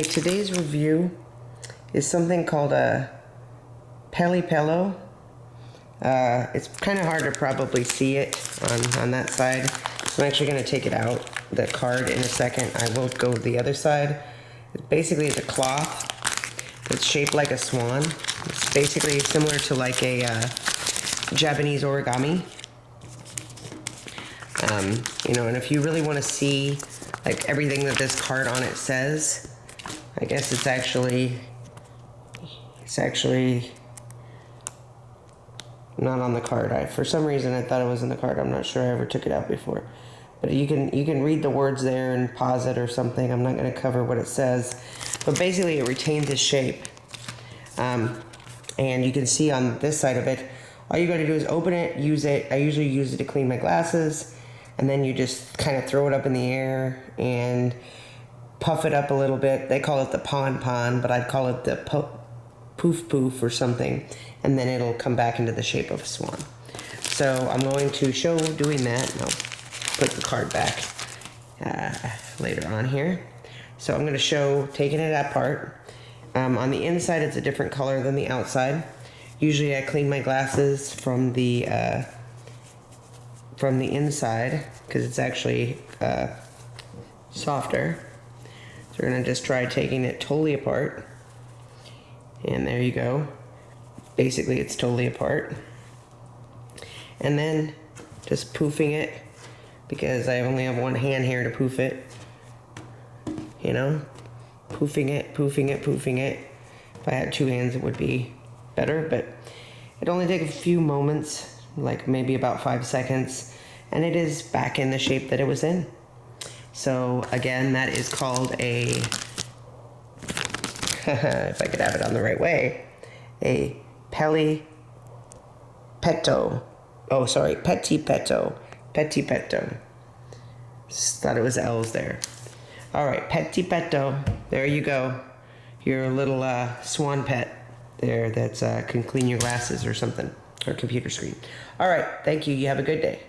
Today's review is something called a Peti Peto. It's kind of hard to probably see it on that side. So I'm actually going to take it out, the card, in a second. I will go to the other side. Basically, it's a cloth that's shaped like a swan. It's basically similar to like a Japanese origami. And if you really want to see like everything that this card on it says, I guess it's actually not on the card. For some reason I thought it was in the card. I'm not sure I ever took it out before. But you can read the words there and pause it or something. I'm not going to cover what it says. But basically it retains its shape. And you can see on this side of it, all you got to do is open it, use it. I usually use it to clean my glasses. And then you just kind of throw it up in the air and puff it up a little bit. They call it the pon, but I'd call it the poof or something. And then it'll come back into the shape of a swan. So I'm going to show doing that. And I'll put the card back later on here. So I'm going to show taking it apart. On the inside, it's a different color than the outside. Usually I clean my glasses from the inside because it's actually softer. So we're going to just try taking it totally apart. And there you go. Basically, it's totally apart. And then just poofing it, because I only have one hand here to poof it. Poofing it. If I had two hands, it would be better, but it only takes a few moments, like maybe about 5 seconds, and it is back in the shape that it was in. So again, that is called a, if I could have it on the right way, a Peti Peto. Oh, sorry, Peti Peto. Peti Peto. Just thought it was L's there. All right, Peti Peto. There you go. Your little swan pet there that can clean your glasses or something, or computer screen. All right, thank you. You have a good day.